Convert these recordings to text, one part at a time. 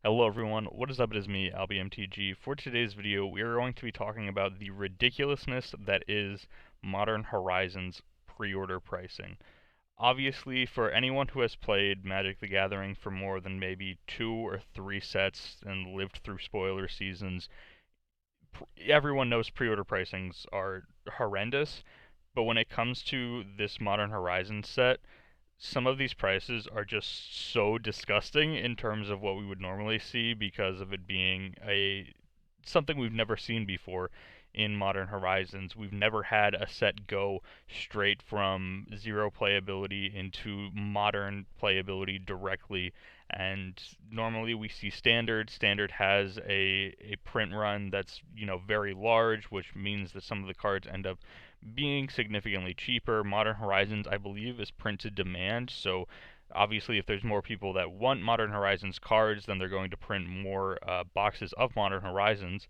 Hello everyone, what is up? It is me, AlbyMTG. For today's video, we are going to be talking about the ridiculousness that is Modern Horizons pre-order pricing. Obviously, for anyone who has played Magic the Gathering for more than maybe 2 or 3 sets and lived through spoiler seasons, everyone knows pre-order pricings are horrendous, but when it comes to this Modern Horizons set, some of these prices are just so disgusting in terms of what we would normally see because of it being a something we've never seen before in Modern Horizons. We've never had a set go straight from zero playability into modern playability directly. And normally we see standard. Standard has a print run that's, very large, which means that some of the cards end up being significantly cheaper. Modern Horizons, I believe, is print to demand, so obviously if there's more people that want Modern Horizons cards, then they're going to print more boxes of Modern Horizons.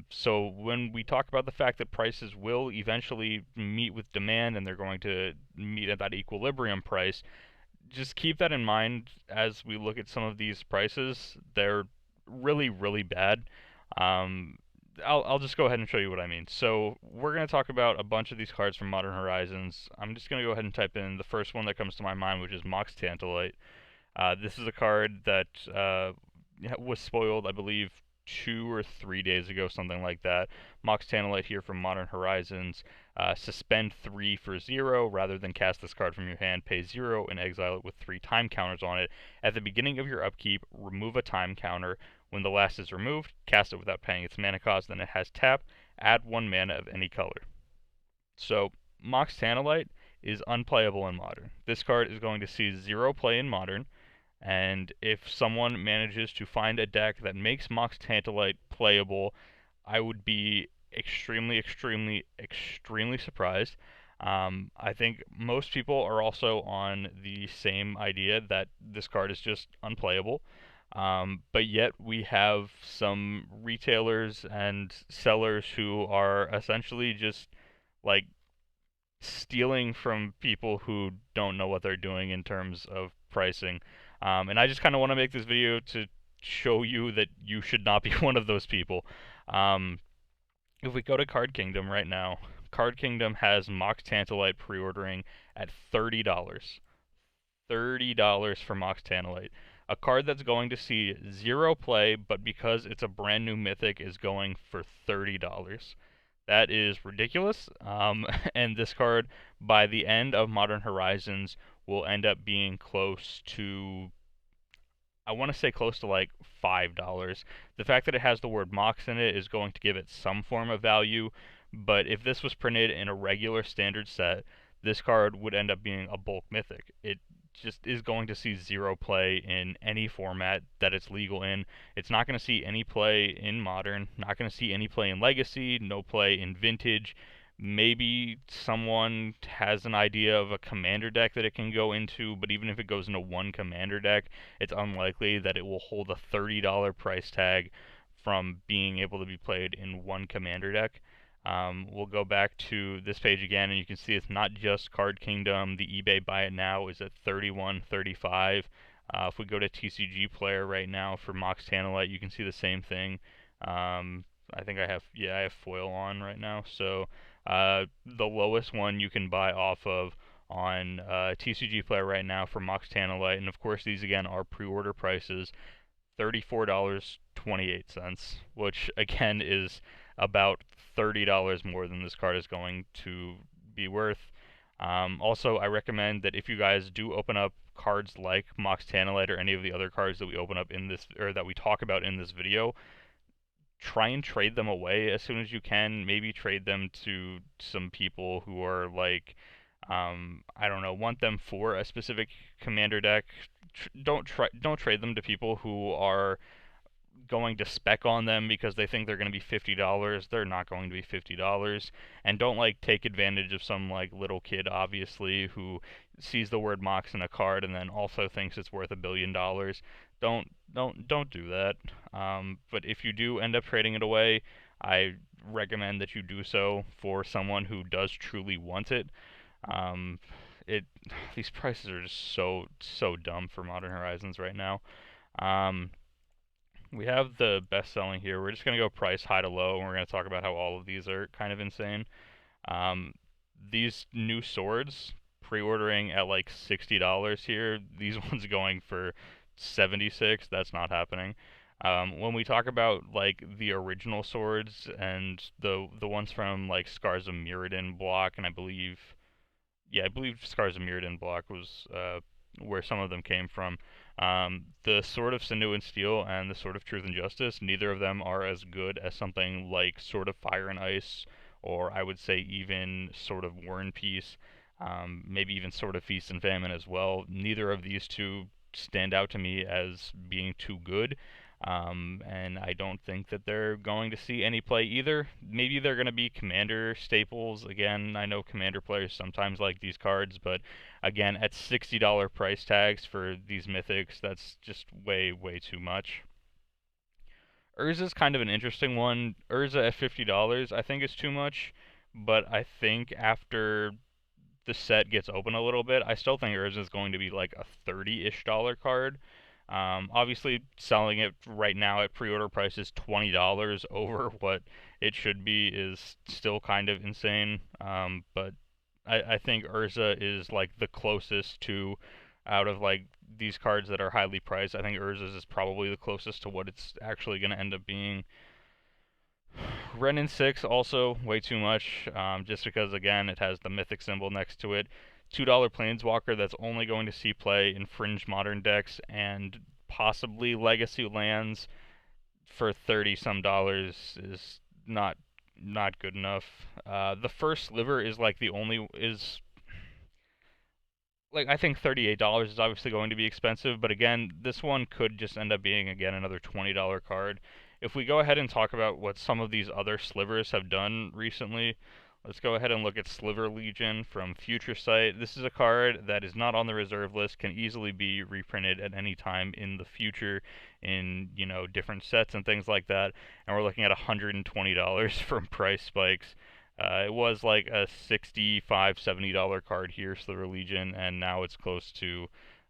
So when we talk about the fact that prices will eventually meet with demand and they're going to meet at that equilibrium price, just keep that in mind as we look at some of these prices. They're really, really bad. Um, I'll just go ahead and show you what I mean. So we're going to talk about a bunch of these cards from Modern Horizons. I'm just going to go ahead and type in the first one that comes to my mind, which is Mox Tantalite. This is a card that was spoiled, I believe, 2 or 3 days ago, something like that. Mox Tantalite here from Modern Horizons. Suspend 3 for 0. Rather than cast this card from your hand, pay 0 and exile it with 3 time counters on it. At the beginning of your upkeep, remove a time counter. When the last is removed, cast it without paying its mana cost. Then it has tap. Add 1 mana of any color. So, Mox Tantalite is unplayable in Modern. This card is going to see 0 play in Modern. And if someone manages to find a deck that makes Mox Tantalite playable, I would be extremely, extremely, extremely surprised. I think most people are also on the same idea that this card is just unplayable. But yet we have some retailers and sellers who are essentially just like stealing from people who don't know what they're doing in terms of pricing. And I just kind of want to make this video to show you that you should not be one of those people. Um, if we go to Card Kingdom right now, Card Kingdom has Mox Tantalite pre-ordering at $30. $30 for Mox Tantalite. A card that's going to see 0 play, but because it's a brand new mythic, is going for $30. That is ridiculous. And this card, by the end of Modern Horizons, will end up being close to, I want to say close to like $5. The fact that it has the word Mox in it is going to give it some form of value, but if this was printed in a regular standard set, this card would end up being a bulk mythic. It just is going to see 0 play in any format that it's legal in. It's not going to see any play in Modern, not going to see any play in Legacy, no play in Vintage. Maybe someone has an idea of a commander deck that it can go into, but even if it goes into one commander deck, it's unlikely that it will hold a $30 price tag from being able to be played in one commander deck. We'll go back to this page again, and you can see it's not just Card Kingdom. The eBay buy it now is at $31, $35. If we go to TCG Player right now for Mox Tantalite, you can see the same thing. I think I have foil on right now. So the lowest one you can buy off of on TCG Player right now for Mox Tantalite, and of course these again are pre-order prices, $34.28, which again is about $30 more than this card is going to be worth. Also, I recommend that if you guys do open up cards like Mox Tantalite or any of the other cards that we open up in this, or that we talk about in this video, try and trade them away as soon as you can. Maybe trade them to some people who are like, I don't know, want them for a specific commander deck. Don't trade them to people who are going to spec on them because they think they're going to be $50. They're not going to be $50. And don't like take advantage of some like little kid, obviously, who sees the word Mox in a card and then also thinks it's worth $1 billion. Don't do that. But if you do end up trading it away, I recommend that you do so for someone who does truly want it. Um, it These prices are just so dumb for Modern Horizons right now. Um, We have the best selling here. We're just going to go price high to low, and we're going to talk about how all of these are kind of insane. Um, these new swords, pre-ordering at like $60 here. These ones going for 76. That's not happening. When we talk about like the original swords and the ones from like Scars of Mirrodin block, and I believe Scars of Mirrodin block was where some of them came from. The Sword of Sinew and Steel and the Sword of Truth and Justice, neither of them are as good as something like Sword of Fire and Ice, or I would say even Sword of War and Peace, maybe even Sword of Feast and Famine as well. Neither of these two stand out to me as being too good. And I don't think that they're going to see any play either. Maybe they're going to be Commander staples. Again, I know Commander players sometimes like these cards, but again, at $60 price tags for these mythics, that's just way, way too much. Urza's kind of an interesting one. Urza at $50 I think is too much, but I think after the set gets open a little bit, I still think Urza is going to be like a $30-ish card. Obviously, selling it right now at pre-order prices $20 over what it should be is still kind of insane. But I think Urza is like the closest to, out of like these cards that are highly priced, I think Urza's is probably the closest to what it's actually going to end up being. Ren in 6 also way too much, just because again it has the mythic symbol next to it. $2 Planeswalker that's only going to see play in Fringe Modern decks and possibly Legacy lands for 30 some dollars is not good enough. The first Sliver is like the only is like I think $38 is obviously going to be expensive, but again, this one could just end up being again another $20 card. If we go ahead and talk about what some of these other slivers have done recently, let's go ahead and look at Sliver Legion from Future Sight. This is a card that is not on the reserve list, can easily be reprinted at any time in the future in, you know, different sets and things like that. And we're looking at $120 from price spikes. It was like a $65, $70 card here, Sliver Legion, and now it's close to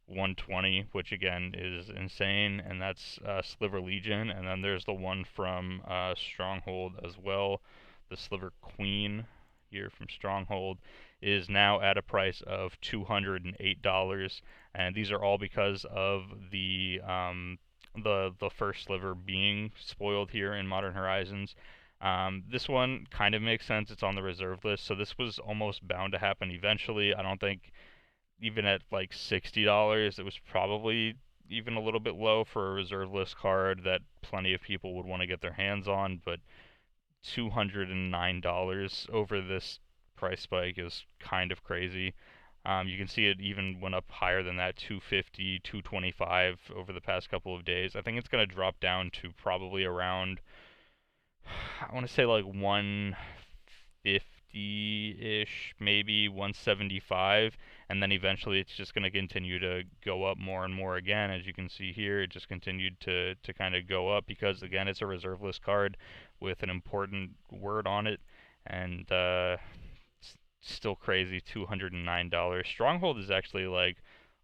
120, which again is insane, and that's Sliver Legion. And then there's the one from Stronghold as well. The Sliver Queen here from Stronghold is now at a price of $208, and these are all because of the first Sliver being spoiled here in Modern Horizons. This one kind of makes sense. It's on the reserve list, so this was almost bound to happen eventually. I don't think even at like $60, it was probably even a little bit low for a reserve list card that plenty of people would want to get their hands on, but $209 over this price spike is kind of crazy. You can see it even went up higher than that, 250, 225 over the past couple of days. I think it's going to drop down to probably around, I want to say like 150-ish, maybe 175, and then eventually it's just going to continue to go up more and more again. As you can see here, it just continued to kind of go up because, again, it's a reserve list card with an important word on it, and still crazy, $209. Stronghold is actually like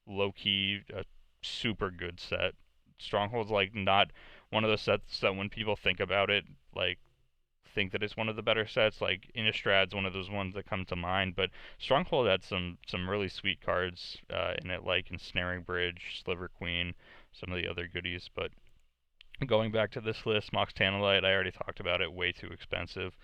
low-key a super good set. Stronghold's like not one of those sets that when people think about it, like think that it's one of the better sets. Like Innistrad's one of those ones that come to mind, but Stronghold had some really sweet cards in it, like Ensnaring Bridge, Sliver Queen, some of the other goodies. But going back to this list, Mox Tantalite, I already talked about it, way too expensive.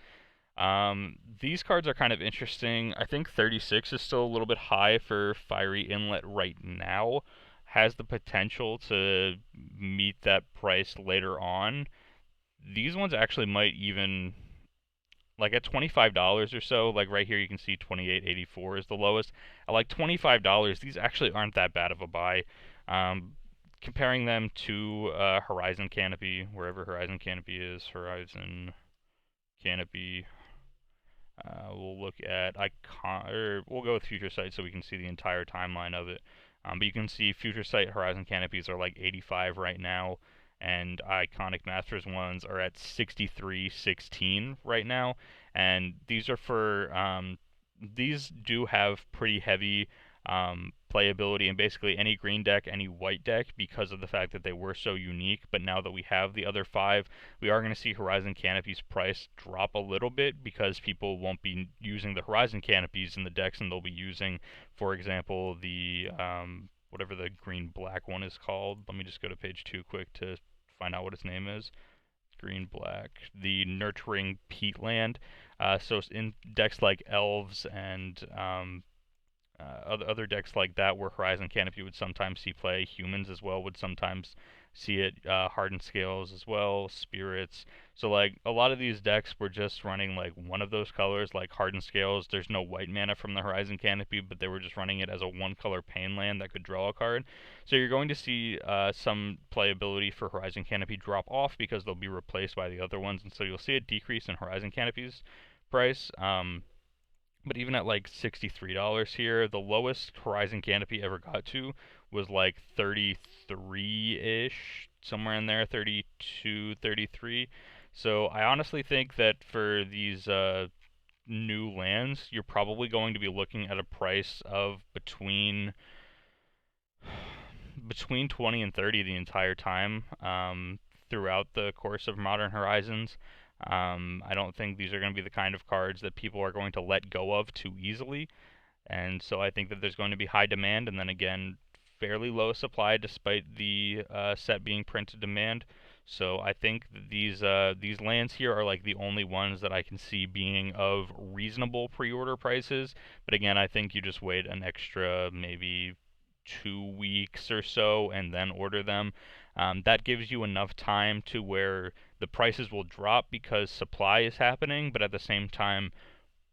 These cards are kind of interesting. I think 36 is still a little bit high for Fiery Inlet right now. Has the potential to meet that price later on. These ones actually might even, like at $25 or so, like right here you can see 28.84 is the lowest. At like $25, these actually aren't that bad of a buy. Comparing them to Horizon Canopy, wherever Horizon Canopy is, Horizon Canopy. We'll look at we'll go with Future Sight so we can see the entire timeline of it. But you can see Future Sight Horizon Canopies are like 85 right now, and Iconic Masters ones are at 63.16 right now. And these are for these do have pretty heavy playability in basically any green deck, any white deck, because of the fact that they were so unique. But now that we have the other 5, we are going to see Horizon Canopy's price drop a little bit because people won't be using the Horizon Canopies in the decks, and they'll be using, for example, the whatever the green-black one is called. Let me just go to page 2 quick to find out what its name is. Green-black. The Nurturing Peatland. So in decks like Elves and other decks like that where Horizon Canopy would sometimes see play, Humans as well would sometimes see it, Hardened Scales as well, Spirits. So like a lot of these decks were just running like one of those colors, like Hardened Scales. There's no white mana from the Horizon Canopy, but they were just running it as a 1-color pain land that could draw a card. So you're going to see some playability for Horizon Canopy drop off because they'll be replaced by the other ones, and so you'll see a decrease in Horizon Canopy's price. But even at like $63 here, the lowest Horizon Canopy ever got to was like 33-ish, somewhere in there, 32, 33. So I honestly think that for these new lands, you're probably going to be looking at a price of between 20 and 30 the entire time, throughout the course of Modern Horizons. I don't think these are going to be the kind of cards that people are going to let go of too easily, and so I think that there's going to be high demand, and then again, fairly low supply despite the set being printed demand. So I think that these lands here are like the only ones that I can see being of reasonable pre-order prices. But again, I think you just wait an extra maybe 2 weeks or so and then order them. That gives you enough time to where the prices will drop because supply is happening, but at the same time,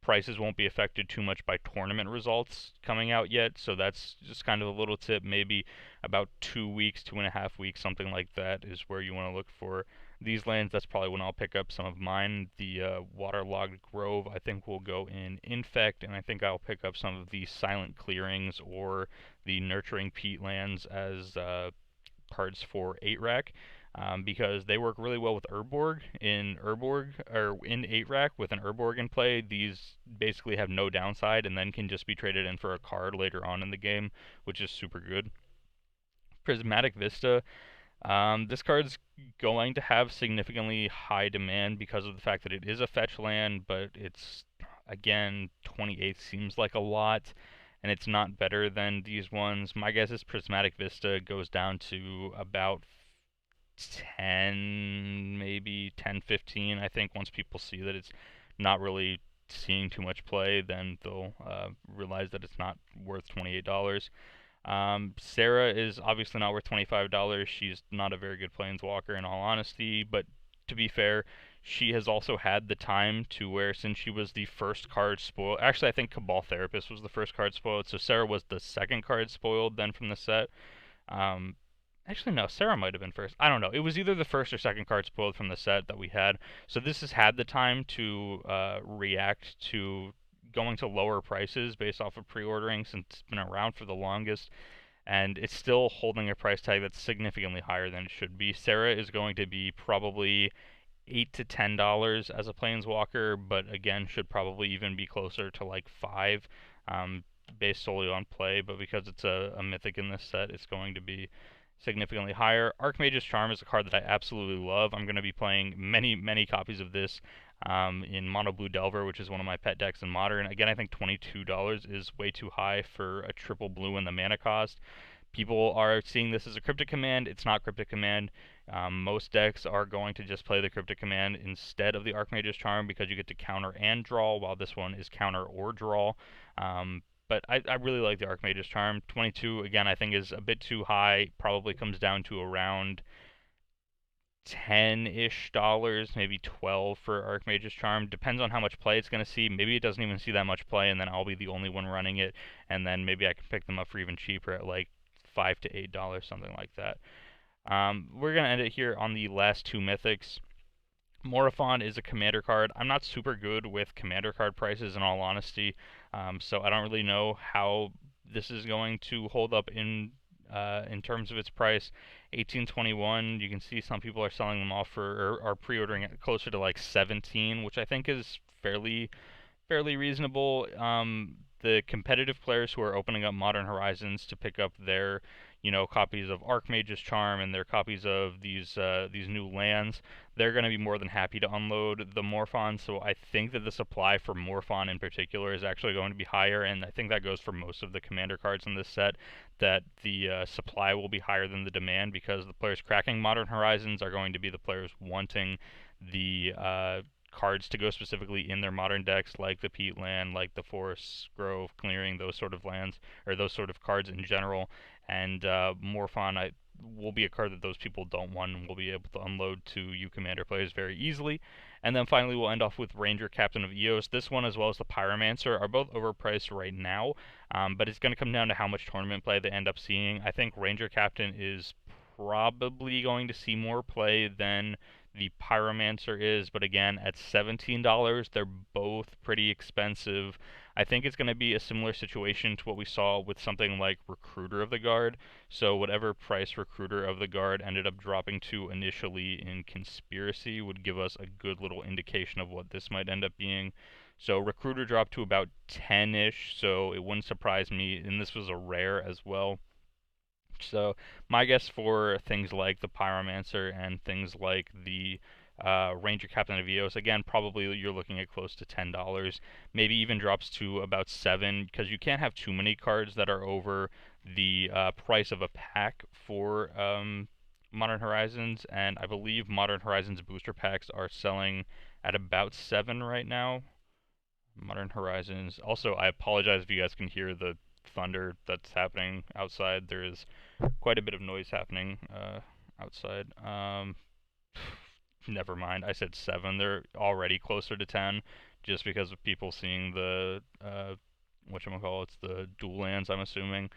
prices won't be affected too much by tournament results coming out yet. So that's just kind of a little tip. Maybe about 2 weeks, 2.5 weeks, something like that is where you want to look for these lands. That's probably when I'll pick up some of mine. The Waterlogged Grove, I think, will go in Infect, and I think I'll pick up some of the Silent Clearings or the Nurturing Peatlands as cards for 8-rack. Because they work really well with Urborg. In 8-rack with an Urborg in play, these basically have no downside and then can just be traded in for a card later on in the game, which is super good. Prismatic Vista. This card's going to have significantly high demand because of the fact that it is a fetch land, but it's, again, 28 seems like a lot, and it's not better than these ones. My guess is Prismatic Vista goes down to about 10, maybe 10, 15. I think once people see that it's not really seeing too much play, then they'll realize that it's not worth $28. Sarah is obviously not worth $25. She's not a very good planeswalker in all honesty, but to be fair, she has also had the time to where, since she was the first card spoiled, actually I think Cabal Therapist was the first card spoiled, so Sarah was the second card spoiled then from the set. Actually, no, Sarah might have been first. I don't know. It was either the first or second card spoiled from the set that we had. So this has had the time to react to going to lower prices based off of pre-ordering since it's been around for the longest. And it's still holding a price tag that's significantly higher than it should be. Sarah is going to be probably $8 to $10 as a planeswalker, but again, should probably even be closer to like 5, based solely on play. But because it's a mythic in this set, it's going to be significantly higher. Archmage's Charm is a card that I absolutely love. I'm going to be playing many copies of this in Mono Blue Delver, which is one of my pet decks in Modern. Again, I think $22 is way too high for a triple blue in the mana cost. People are seeing this as a Cryptic Command. It's not Cryptic Command. Most decks are going to just play the Cryptic Command instead of the Archmage's Charm because you get to counter and draw, while this one is counter or draw. But I really like the Archmage's Charm. 22, again, I think is a bit too high. Probably comes down to around 10-ish dollars, maybe 12 for Archmage's Charm. Depends on how much play it's going to see. Maybe it doesn't even see that much play, and then I'll be the only one running it, and then maybe I can pick them up for even cheaper at like $5 to $8, something like that. We're going to end it here on the last 2 mythics. Morophon is a commander card. I'm not super good with commander card prices in all honesty, so I don't really know how this is going to hold up in terms of its price. 1821, you can see some people are selling them off for, or are pre-ordering it closer to like 17, which I think is fairly reasonable. the competitive players who are opening up Modern Horizons to pick up their, copies of Archmage's Charm and their copies of these new lands, they're going to be more than happy to unload the Morphon. So I think that the supply for Morphon in particular is actually going to be higher, and I think that goes for most of the commander cards in this set, that the supply will be higher than the demand, because the players cracking Modern Horizons are going to be the players wanting the cards to go specifically in their modern decks, like the Peatland, like the Forest Grove Clearing, those sort of lands, or those sort of cards in general. And Morphon will be a card that those people don't want, and will be able to unload to you commander players very easily. And then finally, we'll end off with Ranger Captain of Eos. This one, as well as the Pyromancer, are both overpriced right now, but it's going to come down to how much tournament play they end up seeing. I think Ranger Captain is probably going to see more play than the Pyromancer is, but again, at $17, they're both pretty expensive. I think it's going to be a similar situation to what we saw with something like Recruiter of the Guard. So whatever price Recruiter of the Guard ended up dropping to initially in Conspiracy would give us a good little indication of what this might end up being. So Recruiter dropped to about 10-ish, so it wouldn't surprise me, and this was a rare as well. So my guess for things like the Pyromancer and things like the Ranger Captain of Eos, again, probably you're looking at close to $10. Maybe even drops to about $7, because you can't have too many cards that are over the price of a pack for Modern Horizons, and I believe Modern Horizons booster packs are selling at about $7 right now. Modern Horizons. Also, I apologize if you guys can hear the thunder that's happening outside. There is quite a bit of noise happening outside. Never mind. I said 7. They're already closer to 10, just because of people seeing the whatchamacallits, the dual lands, I'm assuming.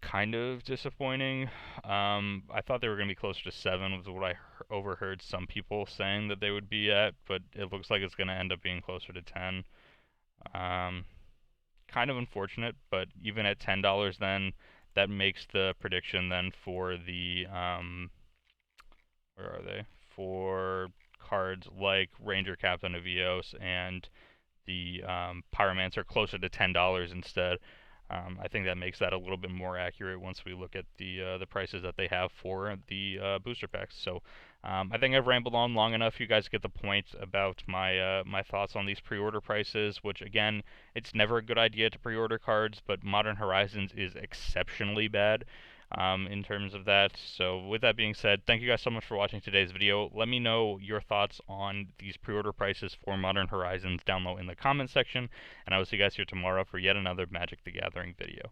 Kind of disappointing. I thought they were going to be closer to 7, was what I overheard some people saying that they would be at, but it looks like it's going to end up being closer to 10. Kind of unfortunate, but even at $10, then that makes the prediction then for the where are they? For cards like Ranger Captain of Eos and the Pyromancer closer to $10 instead. I think that makes that a little bit more accurate once we look at the prices that they have for the booster packs. So I think I've rambled on long enough. You guys get the point about my my thoughts on these pre-order prices, which again, it's never a good idea to pre-order cards, but Modern Horizons is exceptionally bad in terms of that. So with that being said, thank you guys so much for watching today's video. Let me know your thoughts on these pre-order prices for Modern Horizons down low in the comment section, and I will see you guys here tomorrow for yet another Magic the Gathering video.